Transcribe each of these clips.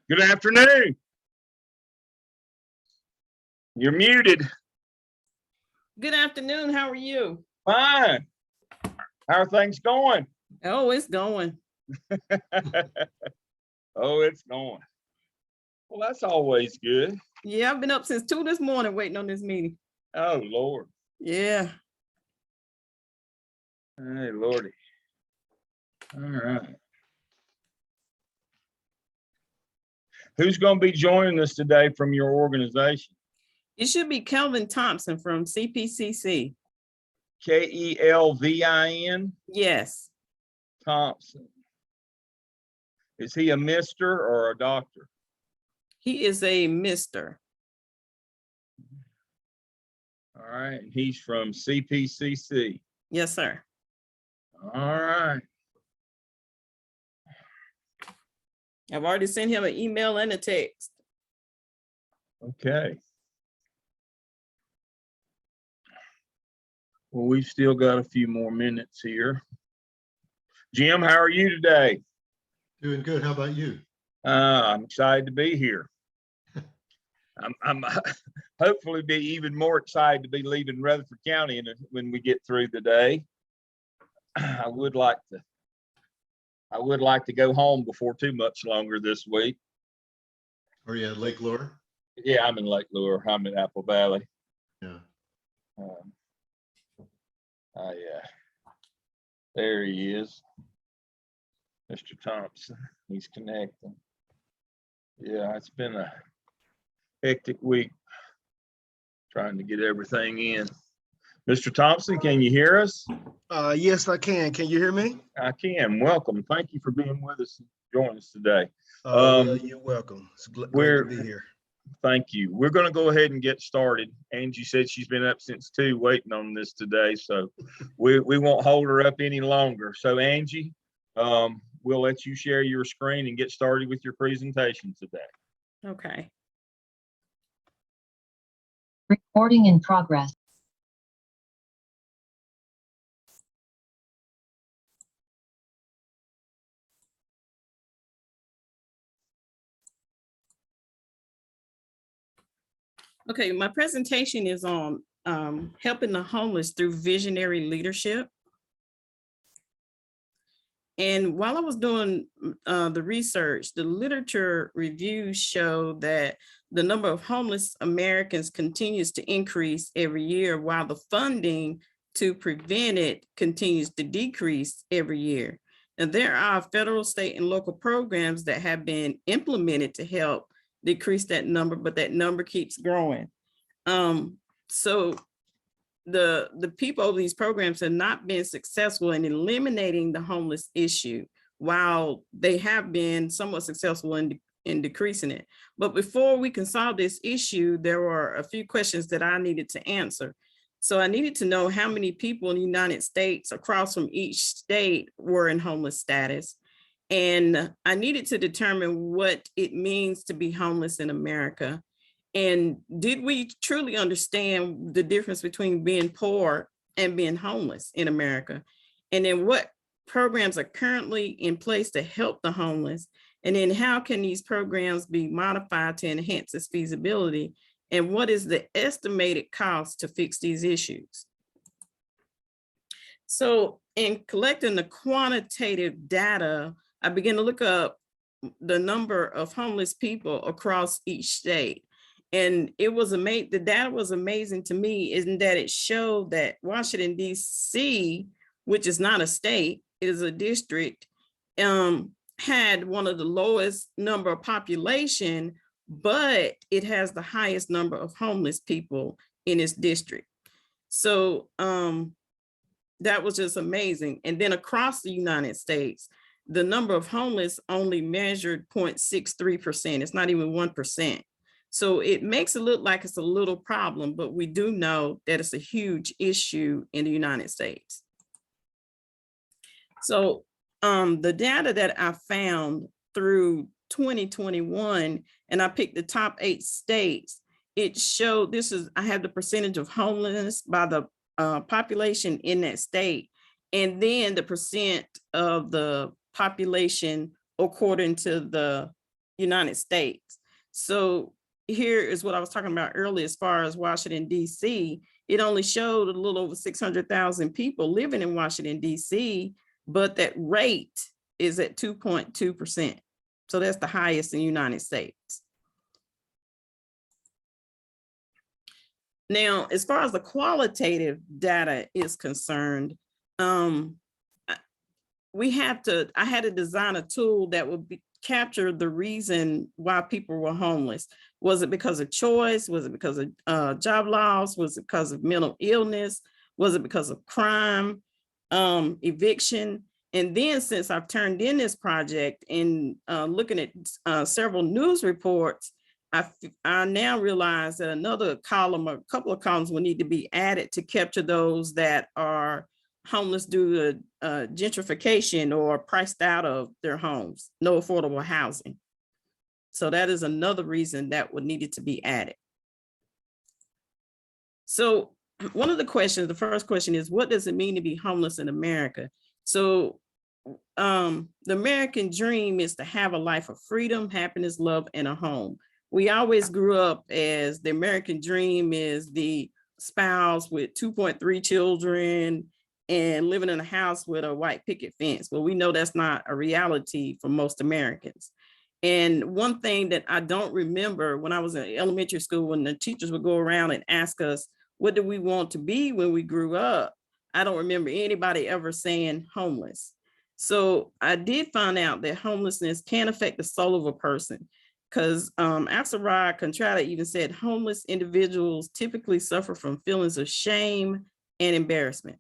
Good afternoon. You're muted. Good afternoon. How are you? Fine. How are things going? Oh, it's going. Oh, it's going. Well, that's always good. Yeah, I've been up since 2 this morning waiting on this meeting. Oh, Lord. Yeah. Hey, Lordy. All right. Who's going to be joining us today from your organization? It should be Kelvin Thompson from CPCC. Kelvin Yes. Thompson. Is he a mister or a doctor? He is a Mr. All right. He's from CPCC. Yes, sir. All right. I've already sent him an email and a text. Okay. Well, we've still got a few more minutes here. Jim, how are you today? Doing good. How about you? I'm excited to be here. I'm hopefully be even more excited to be leaving Rutherford County when we get through the day. I would like to go home before too much longer this week. Are you at Lake Lure? Yeah, I'm in Lake Lure. I'm in Apple Valley. Yeah. Yeah. There he is, Mr. Thompson. He's connecting. Yeah, it's been a hectic week trying to get everything in. Mr. Thompson, can you hear us? Yes, I can. Can you hear me? I can. Welcome. Thank you for being with us and joining us today. Well, you're welcome. It's great to be here. Thank you. We're going to go ahead and get started. Angie said she's been up since 2 waiting on this today, so we won't hold her up any longer. So Angie, we'll let you share your screen and get started with your presentation today. Okay. Recording in progress. Okay, my presentation is on helping the homeless through visionary leadership. And while I was doing the research, the literature reviews show that the number of homeless Americans continues to increase every year, while the funding to prevent it continues to decrease every year. And there are federal, state, and local programs that have been implemented to help decrease that number, but that number keeps growing. So the people of these programs have not been successful in eliminating the homeless issue, while they have been somewhat successful in decreasing it. But before we can solve this issue, there were a few questions that I needed to answer. So I needed to know how many people in the United States across from each state were in homeless status. And I needed to determine what it means to be homeless in America. And did we truly understand the difference between being poor and being homeless in America? And then what programs are currently in place to help the homeless? And then how can these programs be modified to enhance its feasibility? And what is the estimated cost to fix these issues? So in collecting the quantitative data, I began to look up the number of homeless people across each state. And it was amazing. The data was amazing to me, in that it showed that Washington, D.C., which is not a state, it is a district, had one of the lowest number of population, but it has the highest number of homeless people in its district. So that was just amazing. And then across the United States, the number of homeless only measured 0.63%. It's not even 1%. So it makes it look like it's a little problem, but we do know that it's a huge issue in the United States. So the data that I found through 2021, and I picked the top 8 states, it showed I have the percentage of homelessness by the population in that state, and then the percent of the population according to the United States. So here is what I was talking about earlier, as far as Washington, DC. It only showed a little over 600,000 people living in Washington, DC, but that rate is at 2.2%. So that's the highest in the United States. Now, as far as the qualitative data is concerned, I had to design a tool that would capture the reason why people were homeless. Was it because of choice? Was it because of job loss? Was it because of mental illness? Was it because of crime, eviction? And then since I've turned in this project and looking at several news reports, I now realize that another column or a couple of columns will need to be added to capture those that are homeless due to gentrification or priced out of their homes, no affordable housing. So that is another reason that would needed to be added. So one of the questions, the first question is, what does it mean to be homeless in America? So the American dream is to have a life of freedom, happiness, love, and a home. We always grew up as the American dream is the spouse with 2.3 children and living in a house with a white picket fence. Well, we know that's not a reality for most Americans. And one thing that I don't remember when I was in elementary school, when the teachers would go around and ask us, what do we want to be when we grew up? I don't remember anybody ever saying homeless. So I did find out that homelessness can affect the soul of a person, because Axelrod Contrada even said homeless individuals typically suffer from feelings of shame and embarrassment.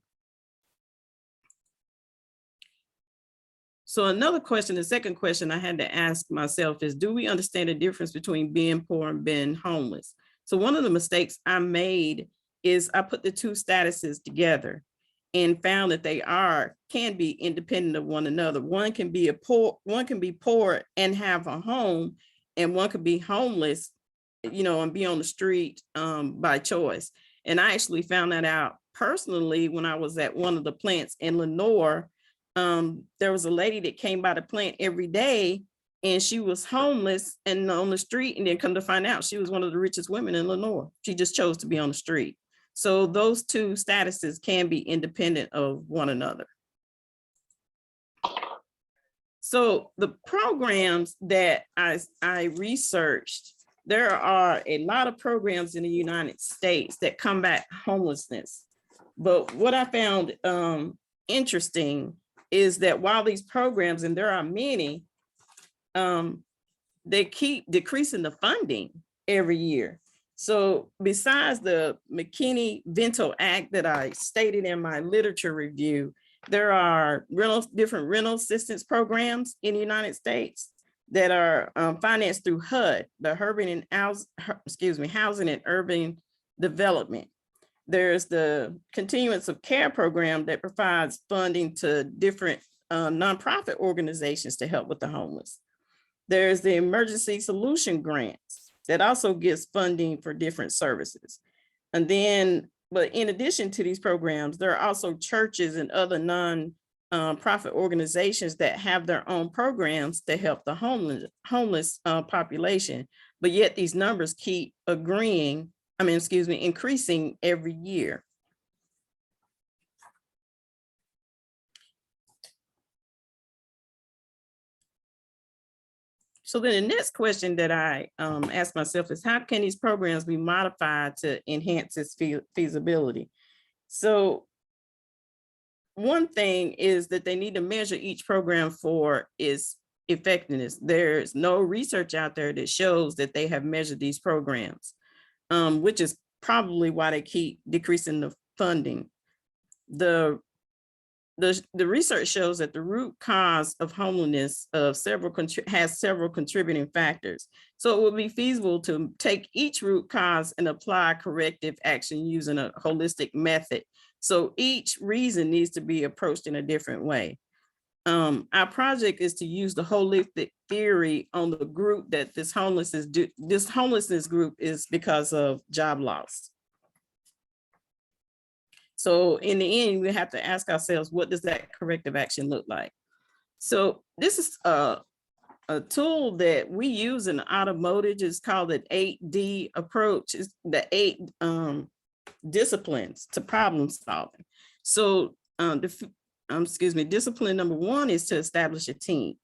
So another question, the second question I had to ask myself is, do we understand the difference between being poor and being homeless? So one of the mistakes I made is I put the two statuses together and found that they can be independent of one another. One can be poor and have a home, and one could be homeless, and be on the street by choice. And I actually found that out personally when I was at one of the plants in Lenore. There was a lady that came by the plant every day, and she was homeless and on the street, and then come to find out she was one of the richest women in Lenore. She just chose to be on the street. So those two statuses can be independent of one another. So the programs that I researched, there are a lot of programs in the United States that combat homelessness. But what I found interesting is that while these programs, and there are many, they keep decreasing the funding every year. So besides the McKinney-Vento Act that I stated in my literature review, there are different rental assistance programs in the United States that are financed through HUD, the Housing and Urban Development. There's the Continuance of Care program that provides funding to different nonprofit organizations to help with the homeless. There's the Emergency Solution Grants that also gives funding for different services. And then, but in addition to these programs, there are also churches and other non-profit organizations that have their own programs to help the homeless population. But yet these numbers keep increasing every year. So then the next question that I ask myself is, how can these programs be modified to enhance its feasibility? So one thing is that they need to measure each program for its effectiveness. There's no research out there that shows that they have measured these programs, which is probably why they keep decreasing the funding. The research shows that the root cause of homelessness has several contributing factors. So it would be feasible to take each root cause and apply corrective action using a holistic method. So each reason needs to be approached in a different way. Our project is to use the holistic theory on the group that this homelessness group is because of job loss. So in the end, we have to ask ourselves, what does that corrective action look like? So this is a tool that we use in automotive is called an 8D approach. It's the 8 disciplines to problem solving. So discipline number 1 is to establish a team.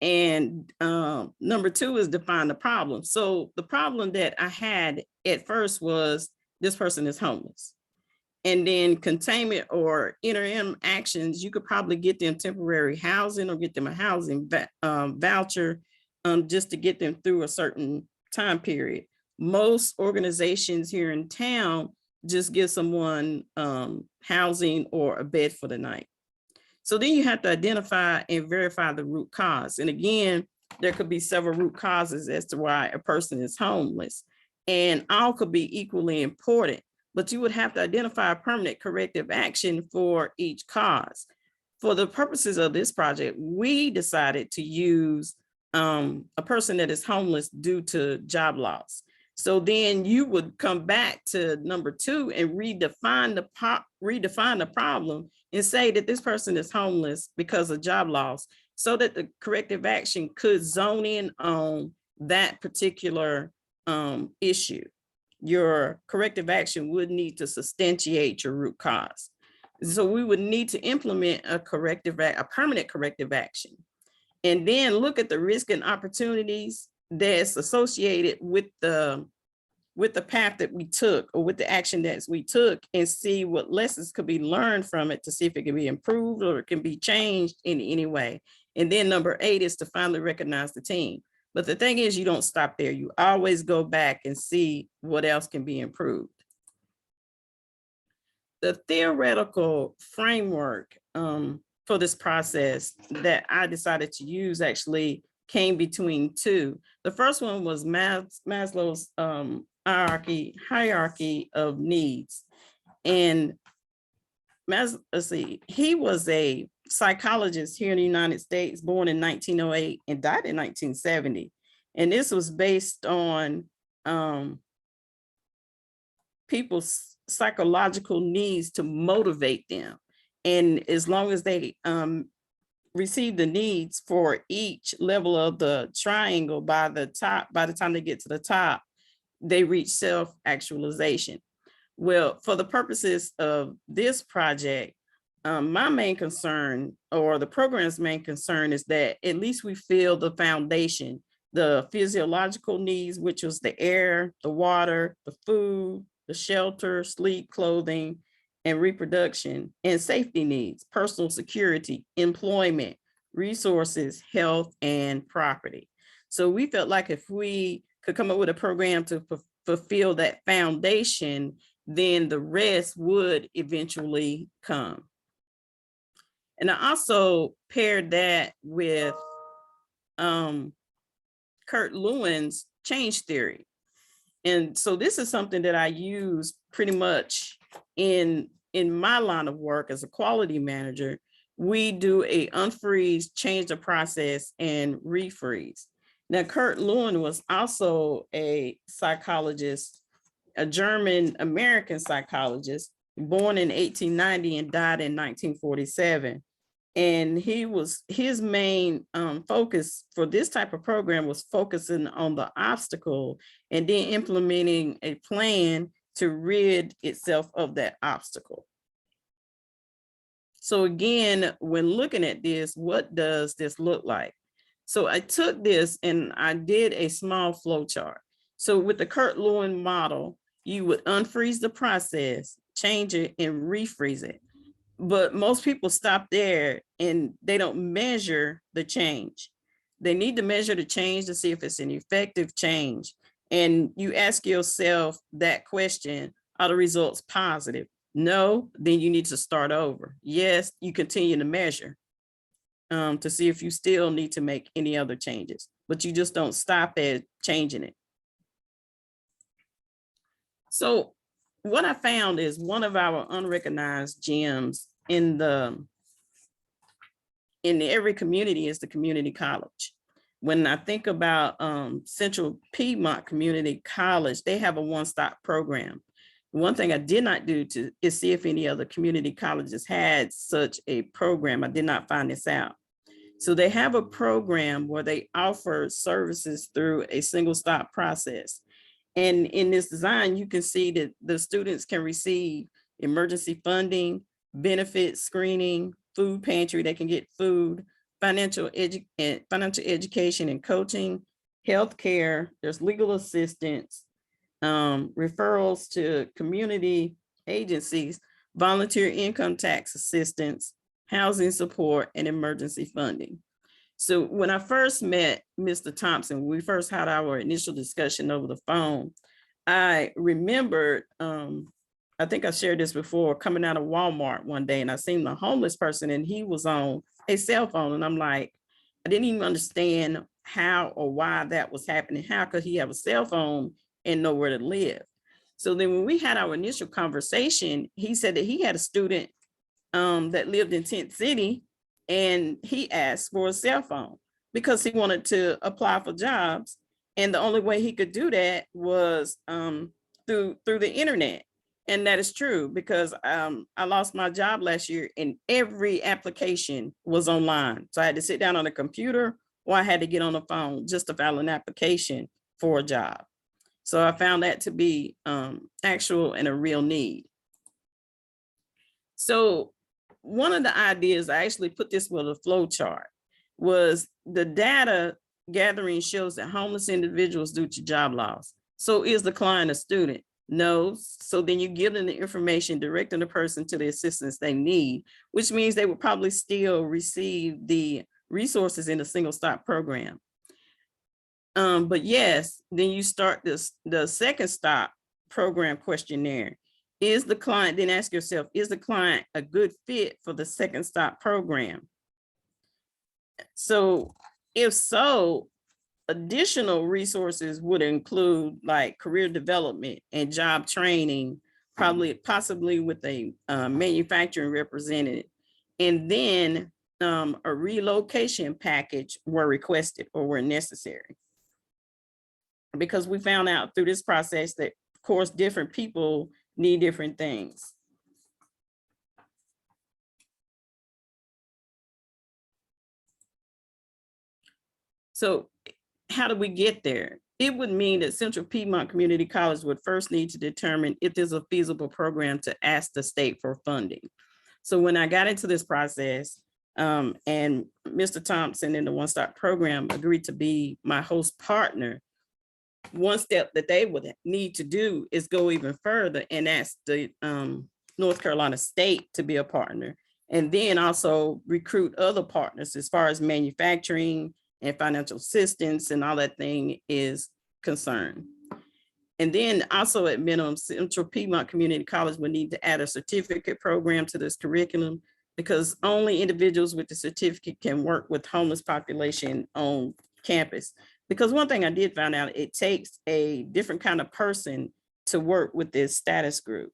And number 2 is define the problem. So the problem that I had at first was this person is homeless. And then containment or interim actions, you could probably get them temporary housing or get them a housing voucher just to get them through a certain time period. Most organizations here in town just give someone housing or a bed for the night. So then you have to identify and verify the root cause. And again, there could be several root causes as to why a person is homeless, and all could be equally important, but you would have to identify a permanent corrective action for each cause. For the purposes of this project, we decided to use a person that is homeless due to job loss. So then you would come back to number 2 and redefine the problem and say that this person is homeless because of job loss, so that the corrective action could zone in on that particular issue. Your corrective action would need to substantiate your root cause. So we would need to implement a permanent corrective action, and then look at the risk and opportunities that's associated with the path that we took, or with the action that we took, and see what lessons could be learned from it to see if it can be improved or it can be changed in any way. And then number 8 is to finally recognize the team. But the thing is, you don't stop there. You always go back and see what else can be improved. The theoretical framework for this process that I decided to use actually came between 2. The first one was Maslow's hierarchy of needs. And he was a psychologist here in the United States, born in 1908 and died in 1970. And this was based on people's psychological needs to motivate them. And as long as they receive the needs for each level of the triangle, by the time they get to the top, they reach self-actualization. Well, for the purposes of this project, my main concern, or the program's main concern, is that at least we feel the foundation, the physiological needs, which was the air, the water, the food, the shelter, sleep, clothing, and reproduction, and safety needs, personal security, employment, resources, health, and property. So we felt like if we could come up with a program to fulfill that foundation, then the rest would eventually come. And I also paired that with Kurt Lewin's change theory. And so this is something that I use pretty much in my line of work as a quality manager. We do a unfreeze, change the process, and refreeze. Now, Kurt Lewin was also a psychologist, a German-American psychologist, born in 1890 and died in 1947. And his main focus for this type of program was focusing on the obstacle and then implementing a plan to rid itself of that obstacle. So again, when looking at this, what does this look like? So I took this and I did a small flow chart. So with the Kurt Lewin model, you would unfreeze the process, change it, and refreeze it. But most people stop there and they don't measure the change. They need to measure the change to see if it's an effective change. And you ask yourself that question, are the results positive? No, then you need to start over. Yes, you continue to measure to see if you still need to make any other changes, but you just don't stop at changing it. So what I found is one of our unrecognized gems in every community is the community college. When I think about Central Piedmont Community College, they have a one-stop program. One thing I did not do is see if any other community colleges had such a program. I did not find this out. So they have a program where they offer services through a single stop process. And in this design, you can see that the students can receive emergency funding, benefit screening, food pantry, they can get food, financial education and coaching, healthcare, there's legal assistance, referrals to community agencies, volunteer income tax assistance, housing support, and emergency funding. So when I first met Mr. Thompson, we first had our initial discussion over the phone, I remembered, I think I shared this before, coming out of Walmart one day and I seen a homeless person and he was on a cell phone. And I'm like, I didn't even understand how or why that was happening. How could he have a cell phone and nowhere to live? So then when we had our initial conversation, he said that he had a student that lived in Tent City and he asked for a cell phone because he wanted to apply for jobs. And the only way he could do that was through the internet. And that is true because I lost my job last year and every application was online. So I had to sit down on a computer or I had to get on the phone just to file an application for a job. So I found that to be actual and a real need. So one of the ideas, I actually put this with a flow chart, was the data gathering shows that homeless individuals due to job loss. So is the client a student? No. So then you give them the information, directing the person to the assistance they need, which means they will probably still receive the resources in the single stop program. But yes, then you start the second stop program questionnaire. Is the client, then ask yourself, is the client a good fit for the second stop program? So if so, additional resources would include like career development and job training, possibly with a manufacturing representative, and then a relocation package were requested or were necessary. Because we found out through this process that, of course, different people need different things. So how do we get there? It would mean that Central Piedmont Community College would first need to determine if there's a feasible program to ask the state for funding. So when I got into this process, and Mr. Thompson and the One Stop program agreed to be my host partner, one step that they would need to do is go even further and ask the North Carolina State to be a partner, and then also recruit other partners as far as manufacturing and financial assistance and all that thing is concerned. And then also at minimum, Central Piedmont Community College would need to add a certificate program to this curriculum because only individuals with the certificate can work with homeless population on campus. Because one thing I did find out, it takes a different kind of person to work with this status group.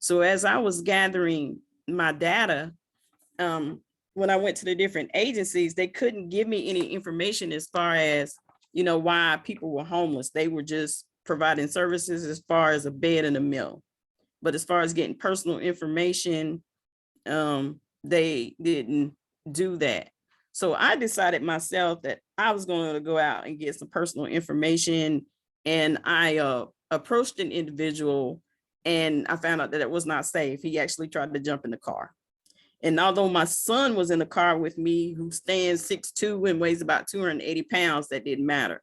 So as I was gathering my data, when I went to the different agencies, they couldn't give me any information as far as, you know, why people were homeless. They were just providing services as far as a bed and a meal. But as far as getting personal information, they didn't do that. So I decided myself that I was going to go out and get some personal information. And I approached an individual and I found out that it was not safe. He actually tried to jump in the car. And although my son was in the car with me, who stands 6'2" and weighs about 280 pounds, that didn't matter.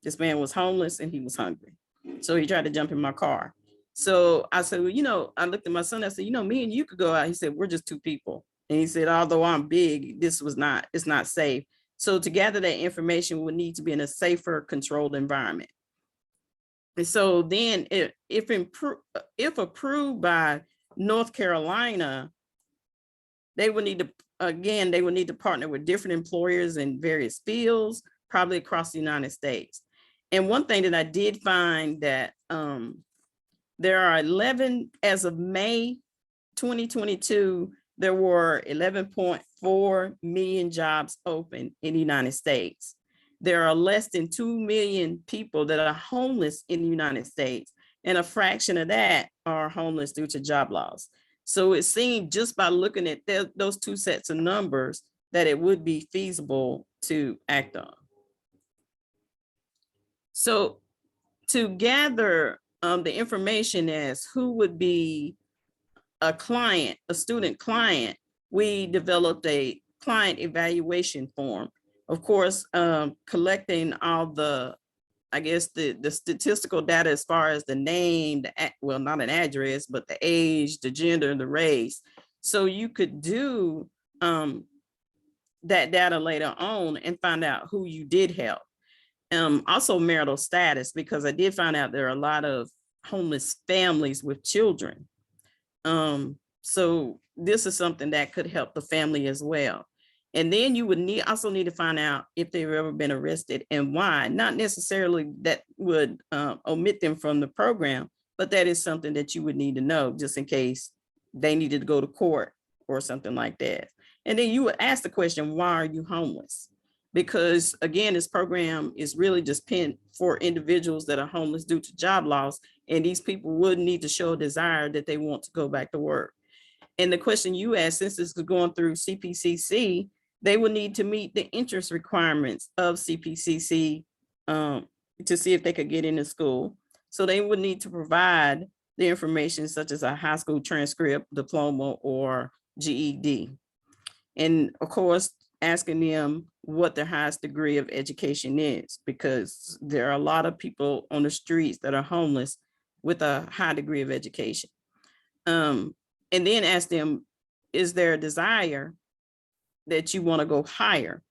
This man was homeless and he was hungry. So he tried to jump in my car. So I said, well, you know, I looked at my son, I said, you know, me and you could go out. He said, we're just two people. And he said, although I'm big, it's not safe. So to gather that information would need to be in a safer, controlled environment. And so then if approved by North Carolina, they would need to partner with different employers in various fields, probably across the United States. And one thing that I did find that there are 11, as of May 2022, there were 11.4 million jobs open in the United States. There are less than 2 million people that are homeless in the United States, and a fraction of that are homeless due to job loss. So it seemed just by looking at those two sets of numbers that it would be feasible to act on. So to gather the information as who would be a client, a student client, we developed a client evaluation form. Of course, collecting all the, I guess, the statistical data as far as the name, well, not an address, but the age, the gender, the race. So you could do that data later on and find out who you did help. Also marital status, because I did find out there are a lot of homeless families with children. So this is something that could help the family as well. And then you would also need to find out if they've ever been arrested and why. Not necessarily that would omit them from the program, but that is something that you would need to know just in case they needed to go to court or something like that. And then you would ask the question, why are you homeless? Because again, this program is really just penned for individuals that are homeless due to job loss. And these people would need to show a desire that they want to go back to work. And the question you asked, since this is going through CPCC, they would need to meet the interest requirements of CPCC to see if they could get into school. So they would need to provide the information such as a high school transcript, diploma, or GED. And of course, asking them what their highest degree of education is, because there are a lot of people on the streets that are homeless with a high degree of education. And then ask them, is there a desire that you want to go higher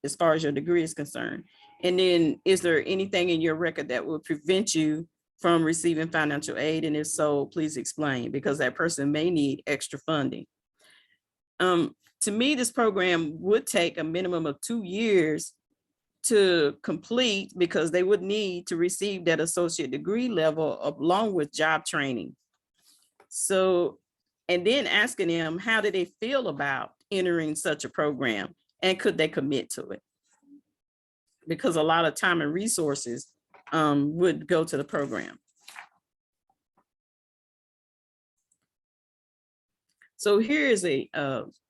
as far as your degree is concerned? And then is there anything in your record that will prevent you from receiving financial aid? And if so, please explain, because that person may need extra funding. To me, this program would take a minimum of 2 years to complete, because they would need to receive that associate degree level along with job training. So, and then asking them, how do they feel about entering such a program, and could they commit to it? Because a lot of time and resources would go to the program. So here is a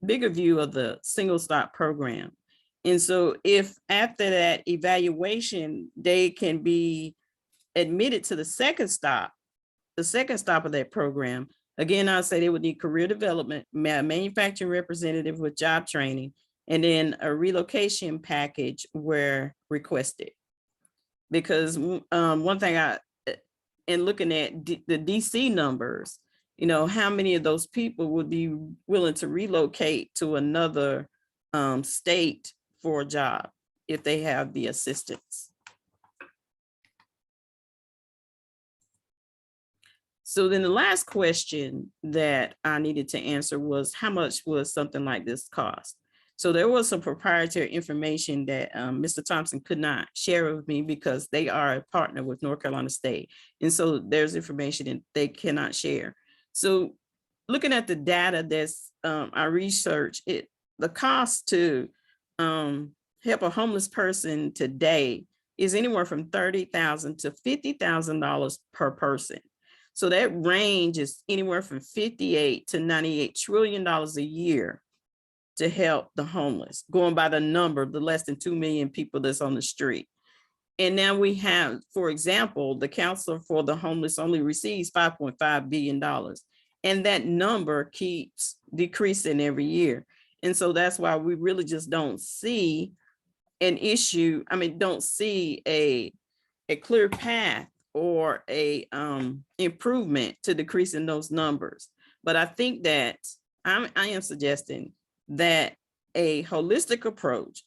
bigger view of the single stop program. And so if after that evaluation, they can be admitted to the second stop of that program, again, I'll say they would need career development, manufacturing representative with job training, and then a relocation package where requested. Because one thing in looking at the DC numbers, you know, how many of those people would be willing to relocate to another state for a job if they have the assistance? So then the last question that I needed to answer was, how much would something like this cost? So there was some proprietary information that Mr. Thompson could not share with me because they are a partner with North Carolina State. And so there's information that they cannot share. So looking at the data that's I researched, the cost to help a homeless person today is anywhere from $30,000 to $50,000 per person. So that range is anywhere from $58 to $98 trillion a year to help the homeless, going by the number, the less than 2 million people that's on the street. And now we have, for example, the Counselor for the Homeless only receives $5.5 billion. And that number keeps decreasing every year. And so that's why we really just don't see an issue. I mean, don't see a clear path or a improvement to decreasing those numbers. But I think that I am suggesting that a holistic approach,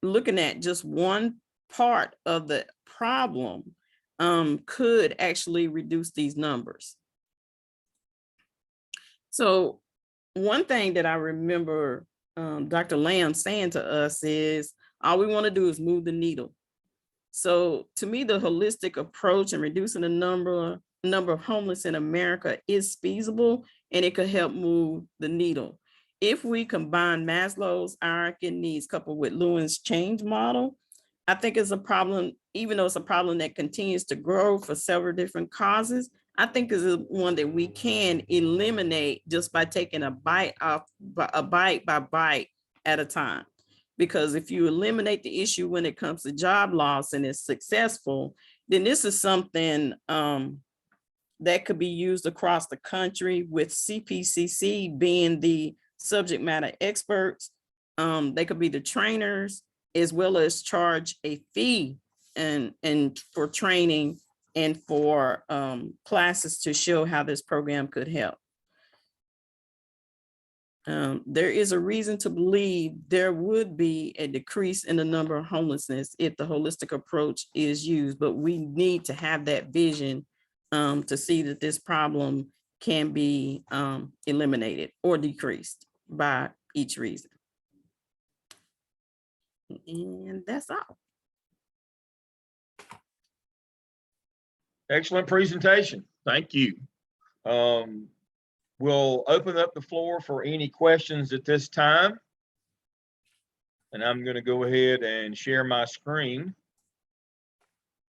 looking at just one part of the problem, could actually reduce these numbers. So one thing that I remember Dr. Lamb saying to us is, all we want to do is move the needle. So to me, the holistic approach and reducing the number of homeless in America is feasible, and it could help move the needle. If we combine Maslow's hierarchy of needs coupled with Lewin's change model, I think it's a problem, even though it's a problem that continues to grow for several different causes. I think is one that we can eliminate just by taking a bite by bite at a time. Because if you eliminate the issue when it comes to job loss and it's successful, then this is something that could be used across the country, with CPCC being the subject matter experts. They could be the trainers, as well as charge a fee and for training and for classes to show how this program could help. There is a reason to believe there would be a decrease in the number of homelessness if the holistic approach is used, but we need to have that vision to see that this problem can be eliminated or decreased by each reason. And that's all. Excellent presentation. Thank you. We'll open up the floor for any questions at this time. And I'm going to go ahead and share my screen.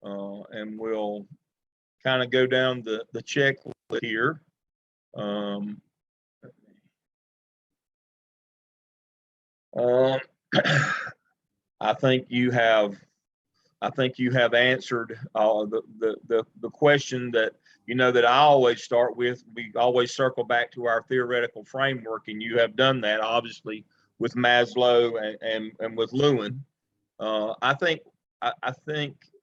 And we'll kind of go down the checklist here. I think you have answered the question that, you know, that I always start with. We always circle back to our theoretical framework, and you have done that obviously with Maslow and with Lewin. I think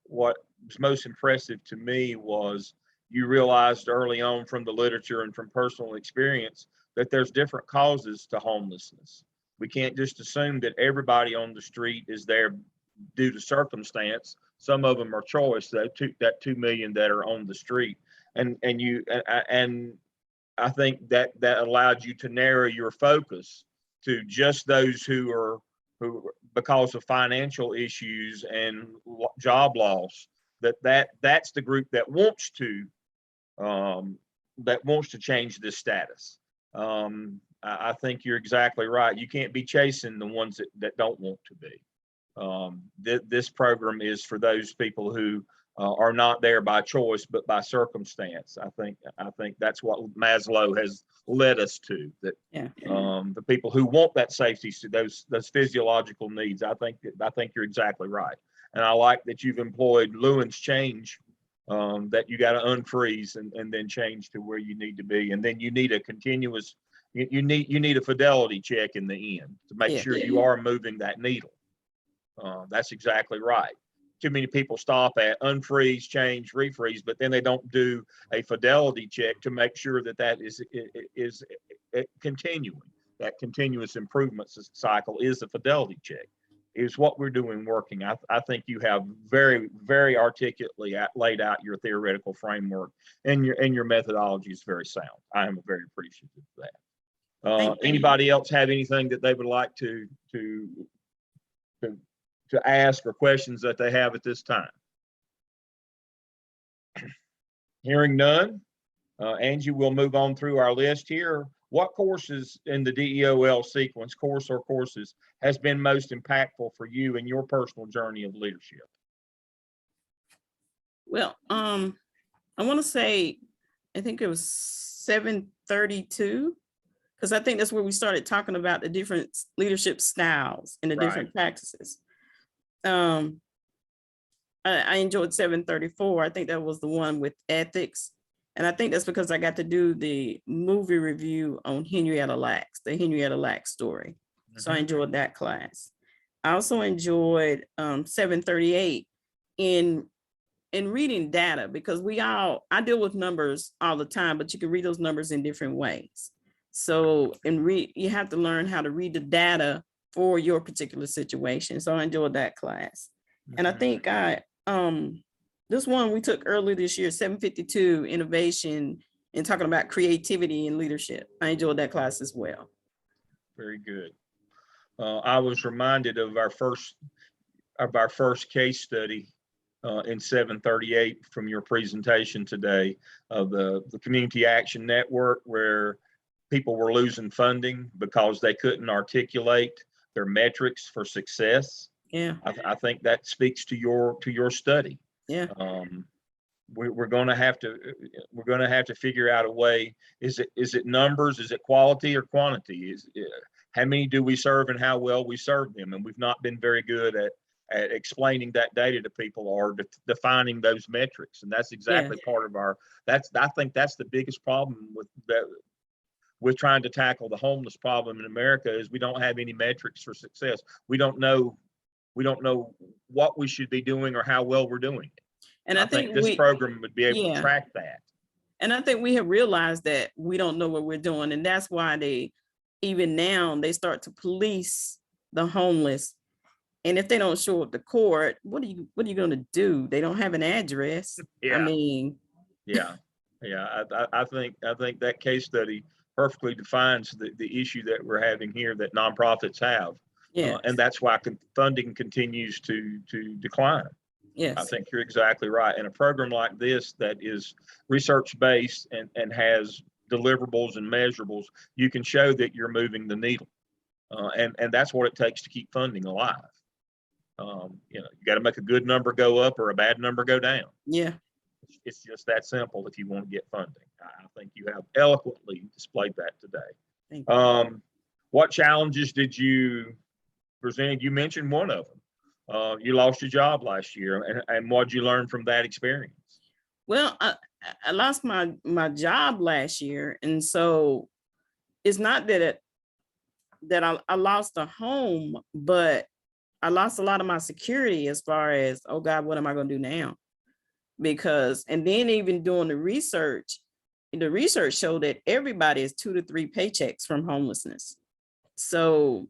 what was most impressive to me was you realized early on from the literature and from personal experience that there's different causes to homelessness. We can't just assume that everybody on the street is there due to circumstance. Some of them are choice. That 2 million that are on the street, and I think that allowed you to narrow your focus to just those who because of financial issues and job loss. That's the group that wants to change this status. I think you're exactly right. You can't be chasing the ones that don't want to be. This program is for those people who are not there by choice but by circumstance. I think that's what Maslow has led us to. That the people who want that safety, those physiological needs. I think you're exactly right, and I like that you've employed Lewin's change. That you got to unfreeze and then change to where you need to be, and then you need a continuous. You need a fidelity check in the end to make sure you are moving that needle. That's exactly right. Too many people stop at unfreeze, change, refreeze, but then they don't do a fidelity check to make sure that is continuing. That continuous improvement cycle is a fidelity check. Is what we're doing working. I think you have very, very articulately laid out your theoretical framework, and your methodology is very sound. I am very appreciative of that. Anybody else have anything that they would like to ask, or questions that they have at this time? Hearing none, Angie, we'll move on through our list here. What courses in the DEOL sequence, course or courses, has been most impactful for you in your personal journey of leadership? Well, I want to say, I think it was 732. Because I think that's where we started talking about the different leadership styles and the different practices. I enjoyed 734. I think that was the one with ethics. And I think that's because I got to do the movie review on Henrietta Lacks, the Henrietta Lacks story. So I enjoyed that class. I also enjoyed 738 in reading data, because I deal with numbers all the time, but you can read those numbers in different ways. So you have to learn how to read the data for your particular situation. So I enjoyed that class. And I think this one we took earlier this year, 752, innovation and talking about creativity and leadership. I enjoyed that class as well. Very good. I was reminded of our first case study in 738 from your presentation today of the Community Action Network, where people were losing funding because they couldn't articulate their metrics for success. Yeah, I think that speaks to your study. Yeah. We're going to have to figure out a way. Is it numbers? Is it quality or quantity? how many do we serve and how well we serve them? And we've not been very good at explaining that data to people or defining those metrics. And that's exactly part of I think that's the biggest problem with trying to tackle the homeless problem in America is we don't have any metrics for success. We don't know what we should be doing or how well we're doing it. And I think this program would be able to yeah. track that. And I think we have realized that we don't know what we're doing. And that's why even now, they start to police the homeless. And if they don't show up to court, what are you going to do? They don't have an address. Yeah. I mean, Yeah. I think that case study perfectly defines the issue that we're having here that nonprofits have. yeah. And that's why funding continues to decline. Yes. I think you're exactly right. And a program like this that is research-based and has deliverables and measurables, you can show that you're moving the needle. And that's what it takes to keep funding alive. You got to make a good number go up or a bad number go down. Yeah. It's just that simple if you want to get funding. I think you have eloquently displayed that today. Thank you. What challenges did you present? You mentioned one of them. You lost your job last year, and what did you learn from that experience? Well, I lost my job last year, and so it's not that I lost a home, but I lost a lot of my security as far as, oh God, what am I going to do now? Because, and then even doing the research showed that everybody is 2 to 3 paychecks from homelessness. So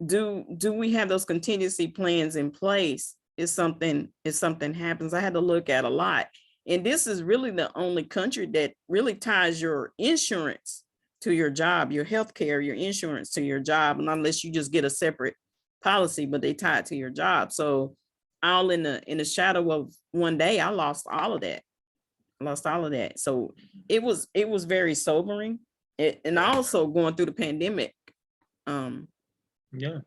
do we have those contingency plans in place if something happens? I had to look at a lot. And this is really the only country that really ties your insurance to your job, your health care, your insurance to your job, and unless you just get a separate policy, but they tie it to your job. So all in the shadow of one day, I lost all of that. So it was very sobering. And also going through the pandemic. Yeah.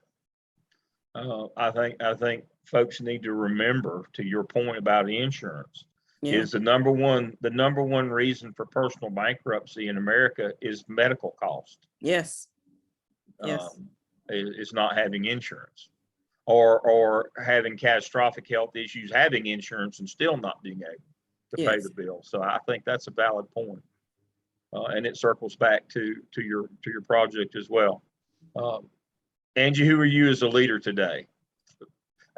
I think folks need to remember, to your point about insurance, is the number one reason for personal bankruptcy in America is medical cost. Yes. Is not having insurance or having catastrophic health issues, having insurance and still not being able to pay the bill. So I think that's a valid point. And it circles back to your project as well. Angie, who are you as a leader today?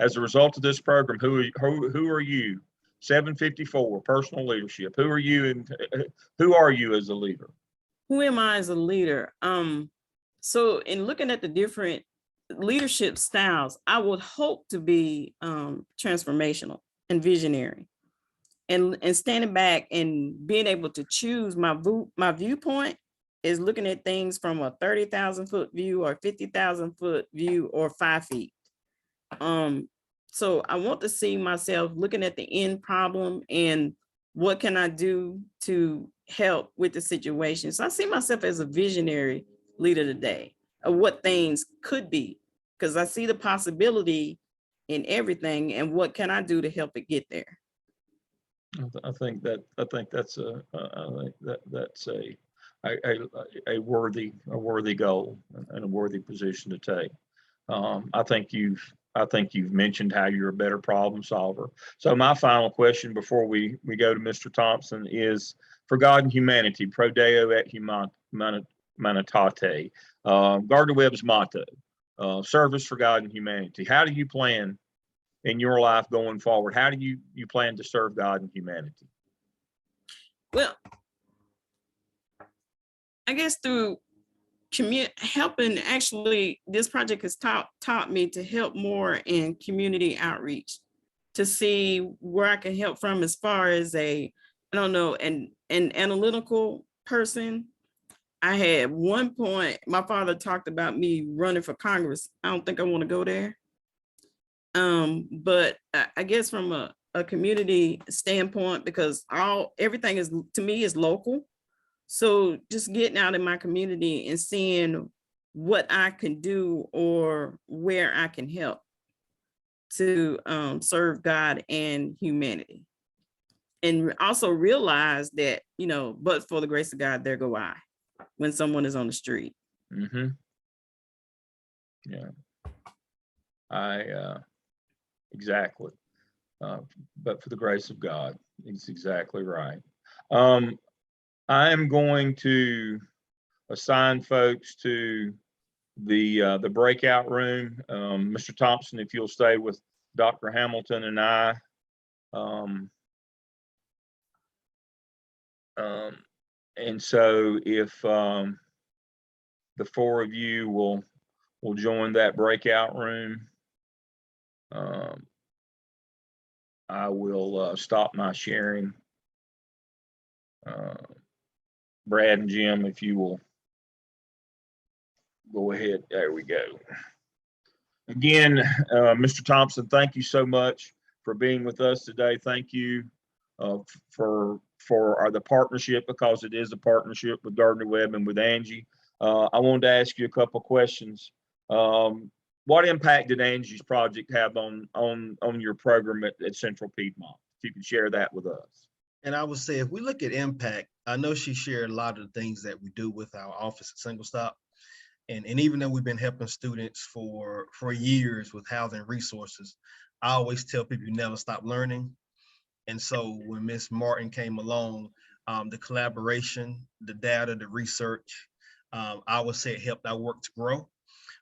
As a result of this program, who are you? 754 personal leadership. Who are you and who are you as a leader? Who am I as a leader? So in looking at the different leadership styles, I would hope to be transformational and visionary, and standing back and being able to choose my viewpoint is looking at things from a 30,000 foot view or 50,000 foot view or 5 feet. So I want to see myself looking at the end problem and what can I do to help with the situation. So I see myself as a visionary leader today of what things could be, because I see the possibility in everything and what can I do to help it get there. I think that's a worthy goal and a worthy position to take. I think you've mentioned how you're a better problem solver. So my final question before we go to Mr. Thompson is, for God and humanity, pro Deo et humanitate, Gardner Webb's motto, service for God and humanity. How do you plan in your life going forward? How do you plan to serve God and humanity? Well, I guess through helping. Actually, this project has taught me to help more in community outreach, to see where I can help from as far as an analytical person. I had one point, my father talked about me running for Congress. I don't think I want to go there. But I guess from a community standpoint, because everything is, to me, is local. So just getting out in my community and seeing what I can do or where I can help to serve God and humanity. And also realize that, but for the grace of God, there go I, when someone is on the street. Mm-hmm. Yeah. Exactly. But for the grace of God, he's exactly right. I am going to assign folks to the breakout room. Mr. Thompson, if you'll stay with Dr. Hamilton and I. And so if the four of you will join that breakout room, I will stop my sharing. Brad and Jim, if you will go ahead. There we go. Again, Mr. Thompson, thank you so much for being with us today. Thank you for the partnership, because it is a partnership with Gardner Webb and with Angie. I wanted to ask you a couple of questions. What impact did Angie's project have on your program at Central Piedmont? If you could share that with us. And I would say, if we look at impact, I know she shared a lot of the things that we do with our office at Single Stop. And even though we've been helping students for years with housing resources, I always tell people you never stop learning. And so when Ms. Martin came along, the collaboration, the data, the research, I would say it helped our work to grow,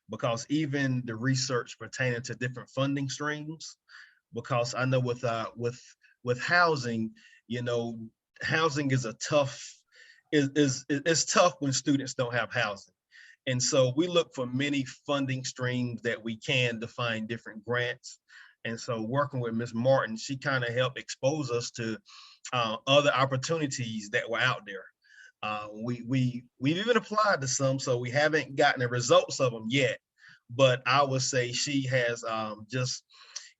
because even the research pertaining to different funding streams, because I know with housing, you know, housing is it's tough when students don't have housing. And so we look for many funding streams that we can to find different grants. And so working with Ms. Martin, she kind of helped expose us to other opportunities that were out there. We've even applied to some, so we haven't gotten the results of them yet. But I would say she has just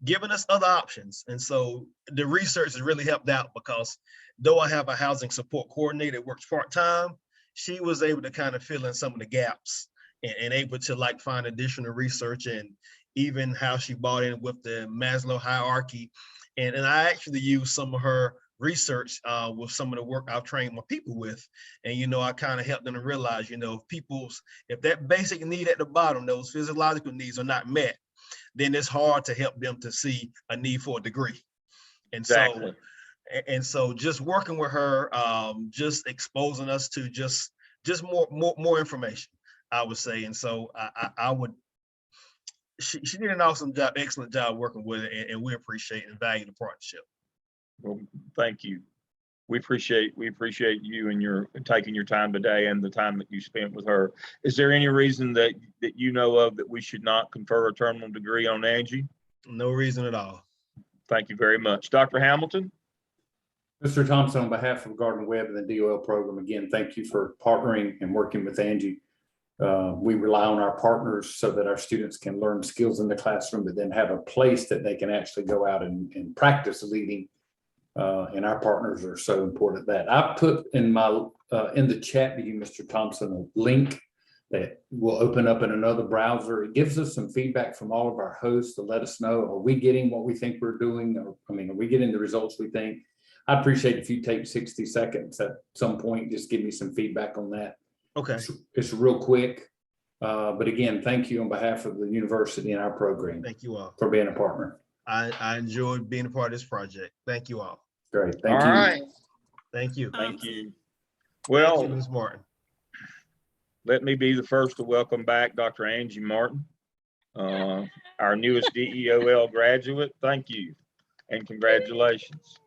given us other options. And so the research has really helped out, because though I have a housing support coordinator that works part-time, she was able to kind of fill in some of the gaps and able to like find additional research, and even how she bought in with the Maslow hierarchy. And I actually used some of her research with some of the work I've trained my people with. And, you know, I kind of helped them to realize, you know, if that basic need at the bottom, those physiological needs are not met, then it's hard to help them to see a need for a degree. And Exactly. so just working with her, just exposing us to just more information, I would say. And so she did an awesome job, excellent job working with it, and we appreciate and value the partnership. Well, thank you. We appreciate you and your taking your time today and the time that you spent with her. Is there any reason that you know of that we should not confer a terminal degree on Angie? No reason at all. Thank you very much. Dr. Hamilton? Mr. Thompson, on behalf of Gardner Webb and the DEOL program, again, thank you for partnering and working with Angie. We rely on our partners so that our students can learn skills in the classroom, but then have a place that they can actually go out and practice leading. And our partners are so important at that. I put in the chat to you, Mr. Thompson, a link that will open up in another browser. It gives us some feedback from all of our hosts to let us know, are we getting what we think we're doing? Or, are we getting the results we think? I'd appreciate if you take 60 seconds at some point, just give me some feedback on that. Okay. It's real quick. But again, thank you on behalf of the university and our program. Thank you all for being a partner. I enjoyed being a part of this project. Thank you all. Great. Thank All you. right. Thank you. Thank you. Thank Well, you, Ms. Martin. let me be the first to welcome back Dr. Angie Martin, our newest DEOL graduate. Thank you and congratulations.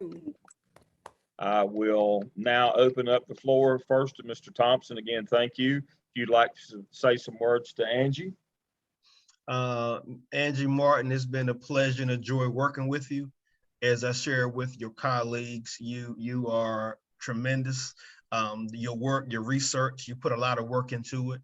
I will now open up the floor first to Mr. Thompson. Again, thank you. If you'd like to say some words to Angie. Angie Martin, it's been a pleasure and a joy working with you. As I share with your colleagues, you are tremendous. Your work, your research, you put a lot of work into it.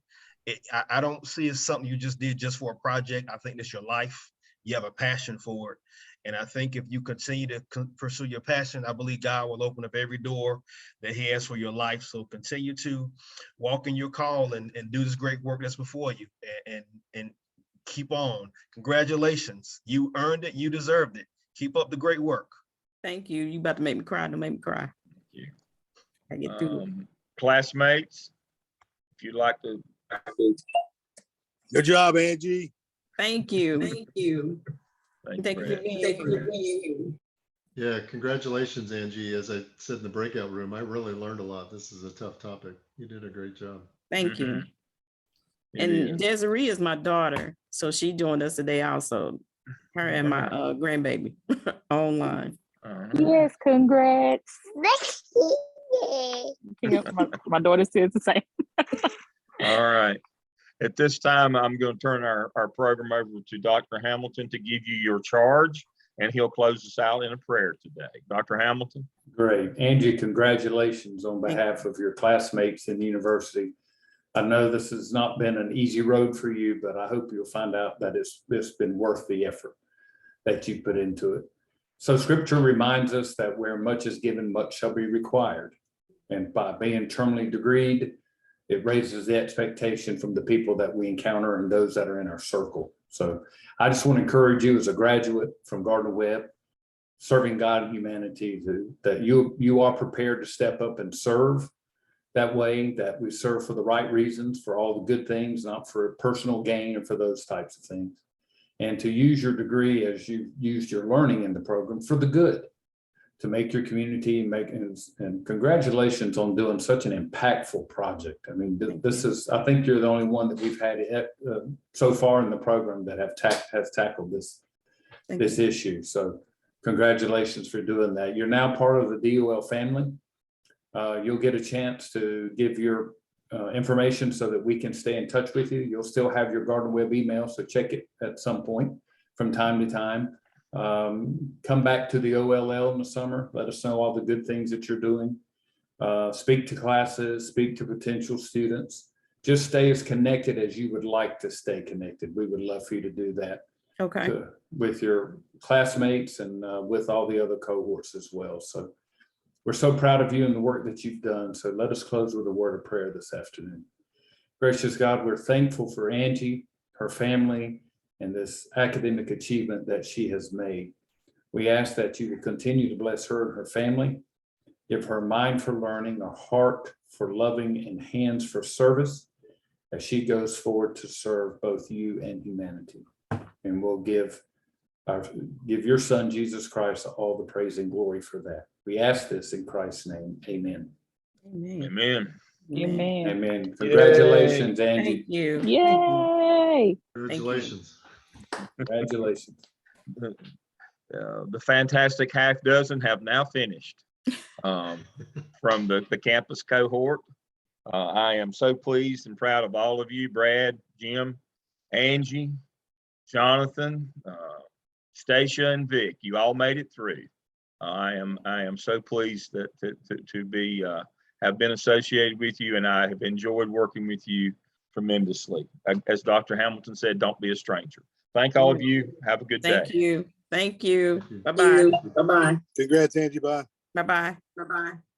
I don't see it as something you just did just for a project. I think it's your life. You have a passion for it. And I think if you continue to pursue your passion, I believe God will open up every door that he has for your life. So continue to walk in your call and do this great work that's before you, and keep on. Congratulations. You earned it. You deserved it. Keep up the great work. Thank you. You about to make me cry. Don't make me cry. Thank you. I get through it. Classmates, if you'd like to. Good job, Angie. Thank you. Thank you. Thank you for Brad. being here. Yeah, congratulations, Angie. As I said in the breakout room, I really learned a lot. This is a tough topic. You did a great job. Thank you. Mhm. It And is. Desiree is my daughter, so she joined us today also. Her and my grandbaby online. Yes, congrats. My daughter says the same. All right. At this time, I'm going to turn our program over to Dr. Hamilton to give you your charge, and he'll close us out in a prayer today. Dr. Hamilton. Great. Angie, congratulations on behalf of your classmates in the university. I know this has not been an easy road for you, but I hope you'll find out that it's been worth the effort that you put into it. So scripture reminds us that where much is given, much shall be required. And by being terminally degreed, it raises the expectation from the people that we encounter and those that are in our circle. So I just want to encourage you as a graduate from Gardner-Webb, serving God and humanity, that you are prepared to step up and serve that way, that we serve for the right reasons, for all the good things, not for personal gain or for those types of things. And to use your degree as you used your learning in the program for the good, to make your community and congratulations on doing such an impactful project. I mean, this is, I think you're the only one that we've had so far in the program that has tackled this issue. So congratulations for doing that. You're now part of the DEOL family. You'll get a chance to give your information so that we can stay in touch with you. You'll still have your Gardner-Webb email, so check it at some point from time to time. Come back to the OLL in the summer. Let us know all the good things that you're doing. Speak to classes, speak to potential students. Just stay as connected as you would like to stay connected. We would love for you to do that. Okay. With your classmates and with all the other cohorts as well. So we're so proud of you and the work that you've done. So let us close with a word of prayer this afternoon. Gracious God, we're thankful for Angie, her family, and this academic achievement that she has made. We ask that you would continue to bless her and her family, give her a mind for learning, a heart for loving, and hands for service as she goes forward to serve both you and humanity. And we'll give your son, Jesus Christ, all the praise and glory for that. We ask this in Christ's name. Amen. Amen. Amen. Amen. Amen. Congratulations, Angie. Thank you. Yay. Congratulations. Congratulations. The fantastic half dozen have now finished from the campus cohort. I am so pleased and proud of all of you, Brad, Jim, Angie, Jonathan, Stacia, and Vic. You all made it through. I am so pleased that to be have been associated with you, and I have enjoyed working with you tremendously. As Dr. Hamilton said, don't be a stranger. Thank all of you. Have a good day. Thank you. Thank you. Thank you. Bye-bye. Bye-bye. Congrats, Angie. Bye. Bye-bye. Bye-bye.